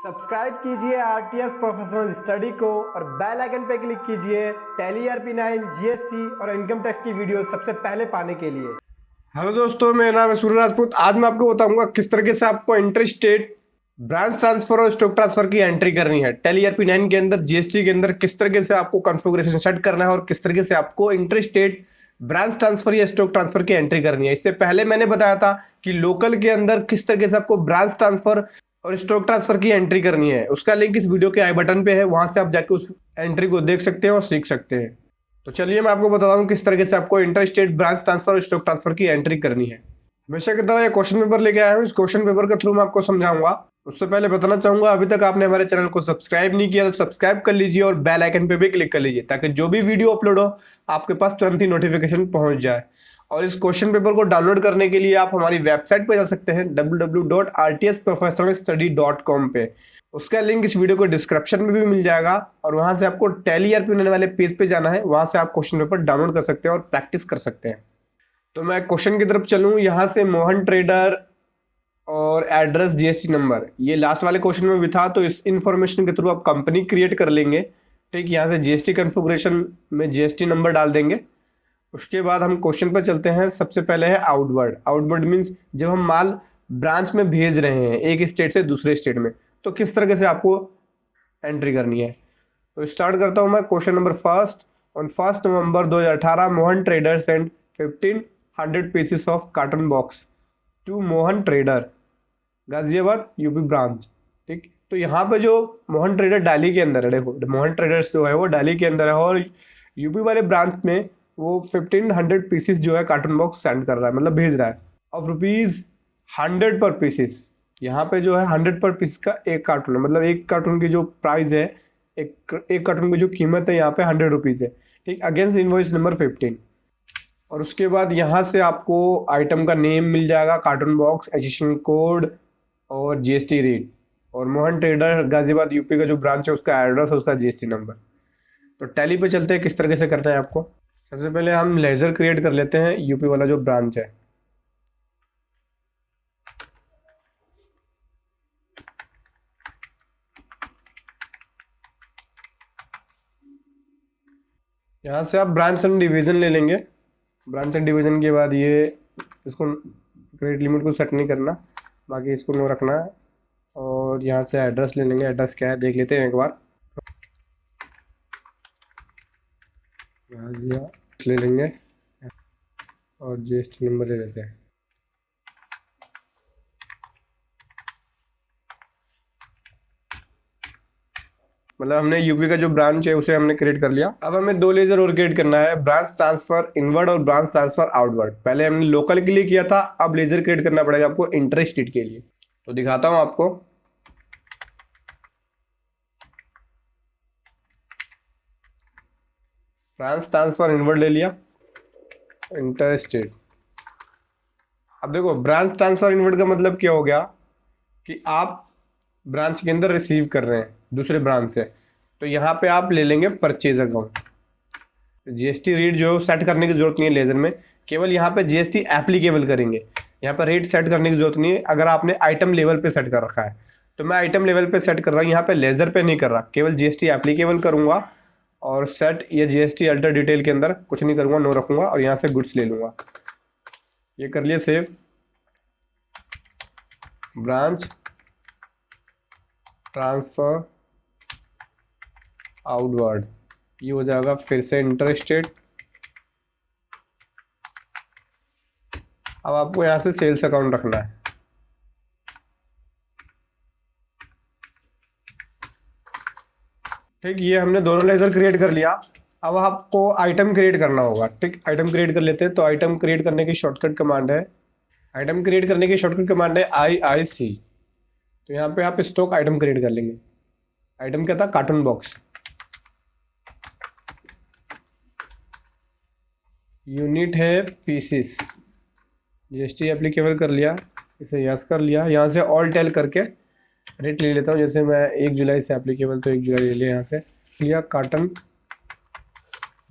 Subscribe कीजिए RTS professional study को और बेल आइकन पर क्लिक कीजिए टैली RP9 जीएसटी और इनकम टैक्स की वीडियो सबसे पहले पाने के लिए। हेलो दोस्तों, मेरा नाम है सूर्य राजपूत। आज मैं आपको बताऊंगा किस तरीके से आपको इंटर स्टेट ब्रांच ट्रांसफर और स्टॉक ट्रांसफर की एंट्री करनी है। टैली RP9 के अंदर जीएसटी के अंदर किस तरीके से आपको कॉन्फ़िगरेशन सेट करना है और किस तरीके से आपको इंटर स्टेट ब्रांच ट्रांसफर या स्टॉक ट्रांसफर की एंट्री करनी है। इससे पहले मैंने बताया था कि लोकल के अंदर किस तरीके से आपको ब्रांच ट्रांसफर और स्टॉक ट्रांसफर की एंट्री करनी है। उसका लिंक इस वीडियो के आई बटन पे है, वहां से आप जाके उस एंट्री को देख सकते हैं और सीख सकते हैं। तो चलिए मैं आपको बताता हूँ किस तरीके से आपको इंटर स्टेट ब्रांच ट्रांसफर और स्टॉक ट्रांसफर की एंट्री करनी है। हमेशा की तरह ये क्वेश्चन पेपर लेके आया हूँ। इस क्वेश्चन पेपर के थ्रू मैं आपको समझाऊंगा। उससे पहले बताना चाहूंगा, अभी तक आपने हमारे चैनल को सब्सक्राइब नहीं किया तो सब्सक्राइब कर लीजिए और बेल आइकन पे भी क्लिक कर लीजिए ताकि जो भी वीडियो अपलोड हो आपके पास तुरंत ही नोटिफिकेशन पहुंच जाए। और इस क्वेश्चन पेपर को डाउनलोड करने के लिए आप हमारी वेबसाइट पर जा सकते हैं www.rtsprofessionalstudy.com पे। उसका लिंक इस वीडियो को डिस्क्रिप्शन में भी मिल जाएगा और वहां से आपको टैली RP9 वाले पेज पे जाना है। वहां से आप क्वेश्चन पेपर डाउनलोड कर सकते हैं और प्रैक्टिस कर सकते हैं। तो मैं क्वेश्चन की तरफ चलूँ। यहाँ से मोहन ट्रेडर और एड्रेस जीएसटी नंबर, ये लास्ट वाले क्वेश्चन में भी था, तो इस इंफॉर्मेशन के थ्रू आप कंपनी क्रिएट कर लेंगे। ठीक, यहाँ से जीएसटी कन्फिग्रेशन में जीएसटी नंबर डाल देंगे। उसके बाद हम क्वेश्चन पर चलते हैं। सबसे पहले है आउटवर्ड। आउटवर्ड मीन्स जब हम माल ब्रांच में भेज रहे हैं एक स्टेट से दूसरे स्टेट में, तो किस तरह से आपको एंट्री करनी है। तो स्टार्ट करता हूँ मैं। Question number first. On 1 November 2018 Mohan trader send 1500 pieces of carton box to Mohan trader Ghaziabad UP branch. ठीक, तो यहाँ पे जो मोहन ट्रेडर दिल्ली के अंदर है, देखो मोहन ट्रेडर्स जो है वो दिल्ली के अंदर है और यूपी वाले ब्रांच में वो 1500 पीसेस जो है कार्टून बॉक्स सेंड कर रहा है, मतलब भेज रहा है। अब ₹100 पर पीसेस, यहाँ पे जो है 100 पर पीस का एक कार्टून है, मतलब एक कार्टून की जो प्राइस है, एक कार्टून की जो कीमत है यहाँ पे 100 रुपीज़ है। ठीक, अगेंस्ट इनवॉइस नंबर 15। और उसके बाद यहाँ से आपको आइटम का नेम मिल जाएगा, कार्टून बॉक्स, एसोसिएशन कोड और जीएसटी रेट, और मोहन ट्रेडर गाजियाबाद यूपी का जो ब्रांच है उसका एड्रेस और उसका जीएसटी नंबर। तो टैली पे चलते हैं किस तरीके से करना है आपको। सबसे पहले हम लेजर क्रिएट कर लेते हैं यूपी वाला जो ब्रांच है। यहाँ से आप ब्रांच एंड डिवीजन ले लेंगे। ब्रांच एंड डिवीजन के बाद ये इसको क्रेडिट लिमिट को सेट नहीं करना, बाकी इसको नो रखना है। और यहाँ से एड्रेस ले लेंगे। एड्रेस क्या है देख लेते हैं एक बार। ले लेंगे और जीएसटी नंबर ले लेते हैं। मतलब हमने यूपी का जो ब्रांच है उसे हमने क्रिएट कर लिया। अब हमें दो लेजर और क्रिएट करना है, ब्रांच ट्रांसफर इनवर्ड और ब्रांच ट्रांसफर आउटवर्ड। पहले हमने लोकल के लिए किया था, अब लेजर क्रिएट करना पड़ेगा आपको इंटर स्टेट के लिए। तो दिखाता हूँ आपको। ब्रांच ट्रांसफर इनवर्ड ले लिया, इंटर स्टेट। अब देखो ब्रांच ट्रांसफर इनवर्ड का मतलब क्या हो गया कि आप ब्रांच के अंदर रिसीव कर रहे हैं दूसरे ब्रांच से, तो यहाँ पे आप ले लेंगे परचेज अकाउंट। जीएसटी रेट जो सेट करने की जरूरत नहीं है लेजर में, केवल यहाँ पे जीएसटी एप्लीकेबल करेंगे। यहाँ पर रेट सेट करने की जरूरत नहीं है अगर आपने आइटम लेवल पे सेट कर रखा है। तो मैं आइटम लेवल पे सेट कर रहा हूँ, यहाँ पे लेजर पे नहीं कर रहा, केवल जीएसटी एप्लीकेबल करूँगा और सेट या जीएसटी अल्टर डिटेल के अंदर कुछ नहीं करूँगा, नो रखूँगा और यहाँ से गुड्स ले लूँगा। ये कर लिए सेव। ब्रांच ट्रांसफर आउटवर्ड, ये हो जाएगा फिर से इंटर स्टेट। अब आपको यहाँ से सेल्स अकाउंट रखना है। ठीक, ये हमने दोनों लेजर क्रिएट कर लिया। अब आपको आइटम क्रिएट करना होगा। ठीक, आइटम क्रिएट कर लेते हैं। तो आइटम क्रिएट करने की शॉर्टकट कमांड है, आइटम क्रिएट करने की शॉर्टकट कमांड है IIC। तो यहाँ पे आप स्टॉक आइटम क्रिएट कर लेंगे। आइटम क्या था, कार्टून बॉक्स। यूनिट है पीसेस, जीएसटी एप्लीकेबल कर लिया, इसे यस कर लिया। यहाँ से ऑल टेल करके रेट ले लेता हूँ, जैसे मैं 1 जुलाई से एप्लीकेबल तो 1 जुलाई ले लिया। यहाँ से लिया कार्टन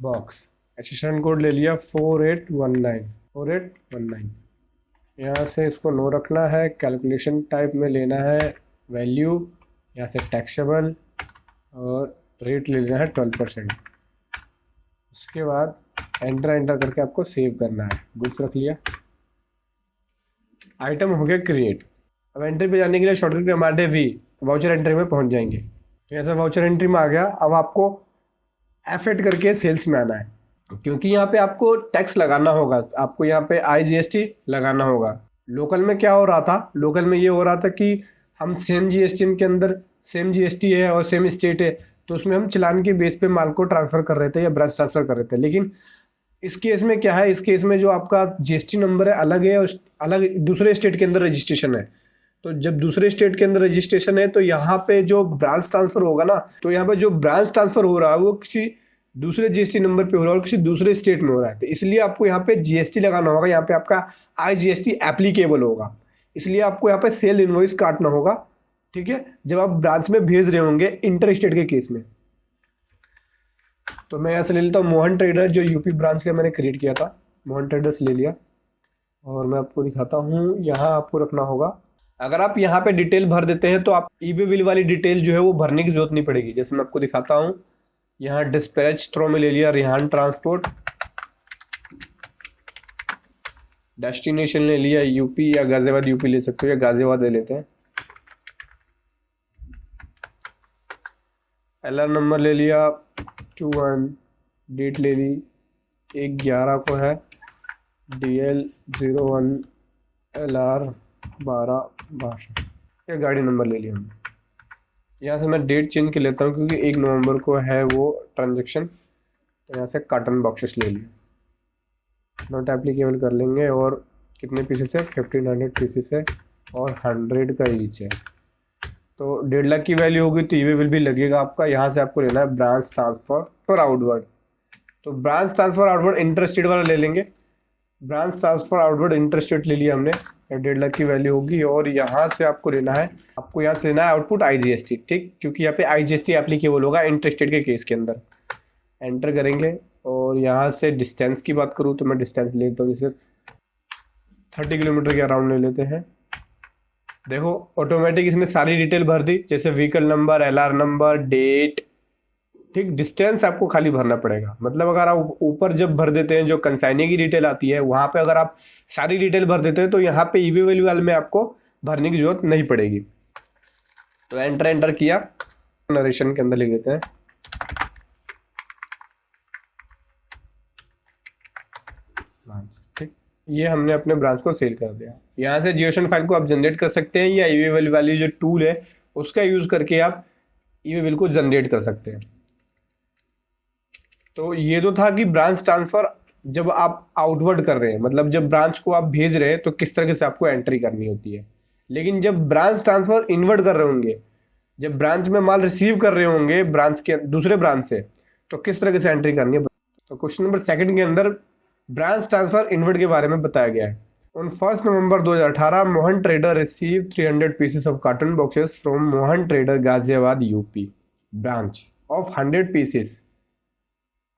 बॉक्स, एसोसिएशन कोड ले लिया 4819। यहाँ से इसको नो रखना है। कैलकुलेशन टाइप में लेना है वैल्यू यहाँ से टैक्सेबल और रेट ले लेना है 12%। उसके बाद एंटर करके आपको सेव करना है। गुड्स रख लिया, आइटम हो गया क्रिएट। अब एंट्री पे जाने के लिए शॉर्टकट कमांड है वी, वाउचर एंट्री में पहुंच जाएंगे। तो ऐसा वाउचर एंट्री में आ गया। अब आपको F8 करके सेल्स में आना है, क्योंकि यहाँ पे आपको टैक्स लगाना होगा, आपको यहाँ पे IGST लगाना होगा। लोकल में क्या हो रहा था, लोकल में ये हो रहा था कि हम सेम GST के अंदर सेम GST है और सेम स्टेट है, तो उसमें हम चलान के बेस पे माल को ट्रांसफ़र कर रहे थे या ब्रांच ट्रांसफ़र कर रहे थे। लेकिन इस केस में क्या है, इस केस में जो आपका GST नंबर है अलग है और अलग दूसरे स्टेट के अंदर रजिस्ट्रेशन है। तो जब दूसरे स्टेट के अंदर रजिस्ट्रेशन है तो यहाँ पे जो ब्रांच ट्रांसफ़र होगा ना, तो यहाँ पे जो ब्रांच ट्रांसफ़र हो रहा है वो किसी दूसरे GST नंबर पे हो रहा है और किसी दूसरे स्टेट में हो रहा है। तो इसलिए आपको यहाँ पे GST लगाना होगा, यहाँ पे आपका IGST एप्लीकेबल होगा, इसलिए आपको यहाँ पे सेल इनवॉइस काटना होगा। ठीक है, जब आप ब्रांच में भेज रहे होंगे इंटर स्टेट के केस में। तो मैं यहाँ से ले लेता हूँ मोहन ट्रेडर, जो यूपी ब्रांच का मैंने क्रिएट किया था, मोहन ट्रेडर्स ले लिया। और मैं आपको दिखाता हूँ, यहाँ आपको रखना होगा। अगर आप यहाँ पे डिटेल भर देते हैं तो आप ई-वे बिल वाली डिटेल जो है वो भरने की जरूरत नहीं पड़ेगी। जैसे मैं आपको दिखाता हूँ, यहाँ डिस्पैच थ्रो में ले लिया रिहान ट्रांसपोर्ट, डेस्टिनेशन ले लिया यूपी या गाजियाबाद, यूपी ले सकते हो या गाजियाबाद ले लेते हैं। LR नंबर ले लिया 21, डेट ले ली 1/11 को है, DL 01 LR 12/62, या गाड़ी नंबर ले लिया हमने। यहाँ से मैं डेट चेंज कर लेता हूँ क्योंकि 1 नवंबर को है वो ट्रांजेक्शन। तो यहाँ से कार्टन बॉक्सेस ले लिया, नॉट एप्लीकेबल कर लेंगे। और कितने पीसेस है, 1500 पीसेस है और 100 का ईच है। तो 1.5 लाख की वैल्यू होगी तो ई-वे बिल भी लगेगा आपका। यहाँ से आपको लेना है ब्रांच ट्रांसफ़र फॉर आउटवर्ड। तो branch transfer outward inter state वाला ले लेंगे। Branch transfer outward inter state ले लिया हमने, 1.5 लाख की वैल्यू होगी। और यहाँ से आपको लेना है, यहाँ से लेना है आउटपुट IGST, ठीक, क्योंकि यहाँ पे IGST एप्लीकेबल होगा इंटर स्टेट के केस के अंदर। एंटर करेंगे और यहाँ से डिस्टेंस की बात करूँ तो मैं डिस्टेंस लेता हूँ, जैसे 30 किलोमीटर के अराउंड ले लेते हैं। देखो ऑटोमेटिक इसने सारी डिटेल भर दी, जैसे vehicle number, LR number, date, ठीक। डिस्टेंस आपको खाली भरना पड़ेगा। मतलब अगर आप ऊपर जब भर देते हैं जो कंसाइनी की डिटेल आती है, वहाँ पे अगर आप सारी डिटेल भर देते हैं तो यहाँ पे ई-वे बिल वाले में आपको भरने की जरूरत नहीं पड़ेगी। तो एंटर किया, नरेशन के अंदर लिख देते हैं ठीक। ये हमने अपने ब्रांच को सेल कर दिया। यहाँ से जीओशन फाइल को आप जनरेट कर सकते हैं या ई-वे बिल वाली जो टूल है उसका यूज़ करके आप ई-वे बिल को जनरेट कर सकते हैं। तो ये तो था कि ब्रांच ट्रांसफ़र जब आप आउटवर्ड कर रहे हैं, मतलब जब ब्रांच को आप भेज रहे हैं तो किस तरह से आपको एंट्री करनी होती है। लेकिन जब ब्रांच ट्रांसफ़र इनवर्ड कर रहे होंगे, जब ब्रांच में माल रिसीव कर रहे होंगे ब्रांच के दूसरे ब्रांच से, तो किस तरह से एंट्री करनी है। तो क्वेश्चन नंबर 2 के अंदर ब्रांच ट्रांसफ़र इनवर्ड के बारे में बताया गया है। On 1 November 2018 Mohan trader receive 300 pieces of carton boxes from Mohan trader Ghaziabad UP branch of 100 pieces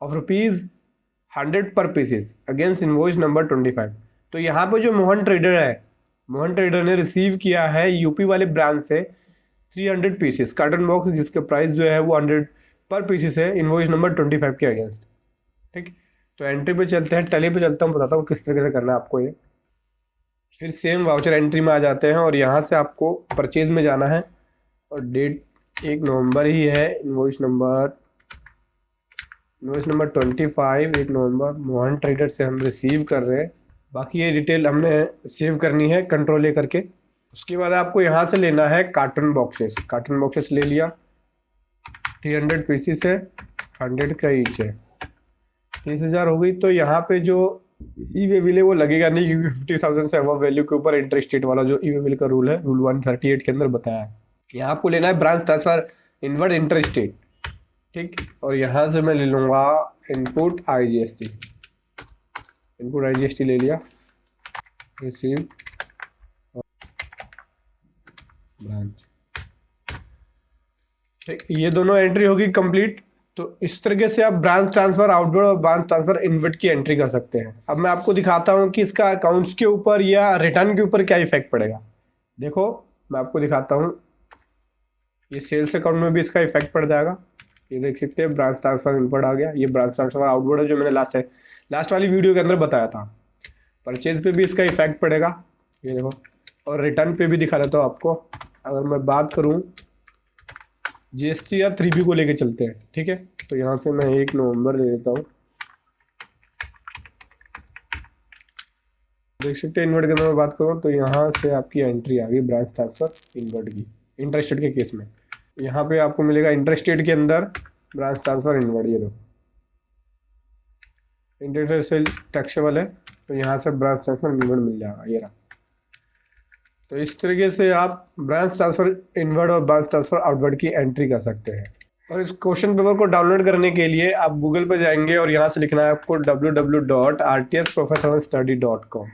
of ₹100 पर पीसेस अगेंस्ट इनवॉइस नंबर 25। तो यहाँ पे जो मोहन ट्रेडर है, मोहन ट्रेडर ने रिसीव किया है यूपी वाले ब्रांच से 300 पीसेस कार्टन बॉक्स, जिसका प्राइस जो है वो 100 पर पीसेस है इनवॉइस नंबर 25 के अगेंस्ट, ठीक। तो एंट्री पे चलते हैं, टैली पे चलता हूँ, बताता हूँ किस तरीके से करना है आपको ये। फिर सेम वाउचर एंट्री में आ जाते हैं और यहाँ से आपको परचेज में जाना है और डेट 1 नवंबर ही है। इनवॉइस नंबर 25 1 नवंबर मोहन ट्रेडर से हम रिसीव कर रहे हैं। बाकी ये डिटेल हमने सेव करनी है कंट्रोल ले करके। उसके बाद आपको यहाँ से लेना है कार्टन बॉक्सेस ले लिया, 300 पीसीस है, 100 का ईच है, 30,000 हो गई। तो यहाँ पे जो ई-वे बिल है वो लगेगा नहीं, क्योंकि 50,000 से अबव वैल्यू के ऊपर इंटर स्टेट वाला जो ई-वे बिल का रूल है, रूल 138 के अंदर बताया है। यहाँ आपको लेना है branch transfer inward inter state, ठीक। और यहाँ से मैं ले लूँगा इनपुट IGST ले लिया, रिसीव ब्रांच, ठीक। ये दोनों एंट्री होगी कंप्लीट। तो इस तरीके से आप ब्रांच ट्रांसफ़र आउटवर्ड और ब्रांच ट्रांसफ़र इनवर्ड की एंट्री कर सकते हैं। अब मैं आपको दिखाता हूँ कि इसका अकाउंट्स के ऊपर या रिटर्न के ऊपर क्या इफेक्ट पड़ेगा। देखो मैं आपको दिखाता हूँ, ये सेल्स अकाउंट में भी इसका इफेक्ट पड़ जाएगा। ये देख सकते हैं ब्रांच ट्रांसफर इनवर्ड आ गया, ये ब्रांच ट्रांसफर आउटवर्ड है जो मैंने लास्ट वाली वीडियो के अंदर बताया था। परचेज पे भी इसका इफेक्ट पड़ेगा, ये देखो। और रिटर्न पे भी दिखा देता हूँ आपको। अगर मैं बात करूँ जीएसटी या 3B को लेके चलते हैं, ठीक है। तो यहाँ से मैं 1 नवंबर ले लेता हूँ। देख सकते हैं इन्वर्ट के अंदर मैं बात करूँ तो यहाँ से आपकी एंट्री आ गई ब्रांच ट्रांसफर इन्वर्ट की इंटरेस्टेड के केस में। यहाँ पे आपको मिलेगा इंटरेस्टेड के अंदर ब्रांच ट्रांसफर इन्वर्ट, ये देखो इंटरेस्ट टैक्सेबल है तो यहाँ से ब्रांच ट्रांसफर इन्वर्ट मिल जाएगा, ये रहा। तो इस तरीके से आप ब्रांच ट्रांसफर इनवर्ड और ब्रांच ट्रांसफर आउटवर्ड की एंट्री कर सकते हैं। और इस क्वेश्चन पेपर को डाउनलोड करने के लिए आप गूगल पर जाएंगे और यहाँ से लिखना है आपको www.rtsprofessionalstudy.com।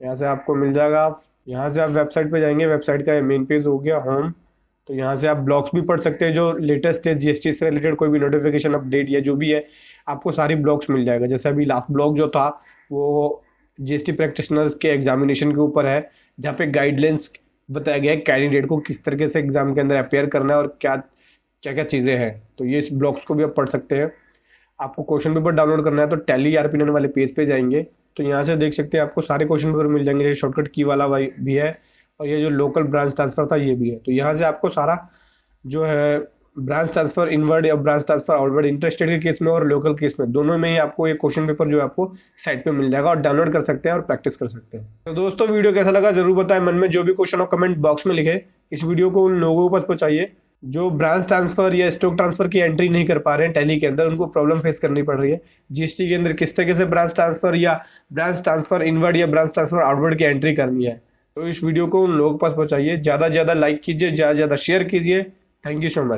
यहाँ से आपको मिल जाएगा। आप यहाँ से आप वेबसाइट पे जाएंगे, वेबसाइट का मेन पेज हो गया होम। तो यहाँ से आप ब्लॉग्स भी पढ़ सकते हैं, जो लेटेस्ट है जीएसटी से रिलेटेड कोई भी नोटिफिकेशन अपडेट या जो भी है आपको सारी ब्लॉग्स मिल जाएगा। जैसे अभी लास्ट ब्लॉग जो था वो जीएसटी प्रैक्टिशनर्स के एग्जामिनेशन के ऊपर है, जहाँ पे गाइडलाइंस बताया गया है कैंडिडेट को किस तरीके से एग्जाम के अंदर अपेयर करना है और क्या क्या चीज़ें हैं। तो ये इस ब्लॉग्स को भी आप पढ़ सकते हैं। आपको क्वेश्चन पेपर डाउनलोड करना है तो टैली आरपीएन वाले पेज पे जाएंगे तो यहाँ से देख सकते हैं आपको सारे क्वेश्चन पेपर मिल जाएंगे। ये शॉर्टकट की वाला भी है और ये जो लोकल ब्रांच ट्रांसफर था ये भी है। तो यहाँ से आपको सारा जो है ब्रांच ट्रांसफर इनवर्ड या ब्रांच ट्रांसफर आउटवर्ड इंटरेस्टेड के केस में और लोकल केस में दोनों में ही आपको ये क्वेश्चन पेपर जो है आपको साइट पे मिल जाएगा और डाउनलोड कर सकते हैं और प्रैक्टिस कर सकते हैं। तो दोस्तों वीडियो कैसा लगा जरूर बताएं। मन में जो भी क्वेश्चन हो कमेंट बॉक्स में लिखे। इस वीडियो को उन लोगों को पहुंचाइए जो ब्रांच ट्रांसफर या स्टॉक ट्रांसफर की एंट्री नहीं कर पा रहे हैं टैली के अंदर, उनको प्रॉब्लम फेस करनी पड़ रही है जीएसटी के अंदर किस तरीके से ब्रांच ट्रांसफर या ब्रांच ट्रांसफर इनवर्ड या ब्रांच ट्रांसफर आउटवर्ड की एंट्री करनी है। तो इस वीडियो को उन लोगों के पास पहुंचाइए, ज़्यादा से ज़्यादा लाइक कीजिए, ज़्यादा से ज़्यादा शेयर कीजिए। Thank you so much.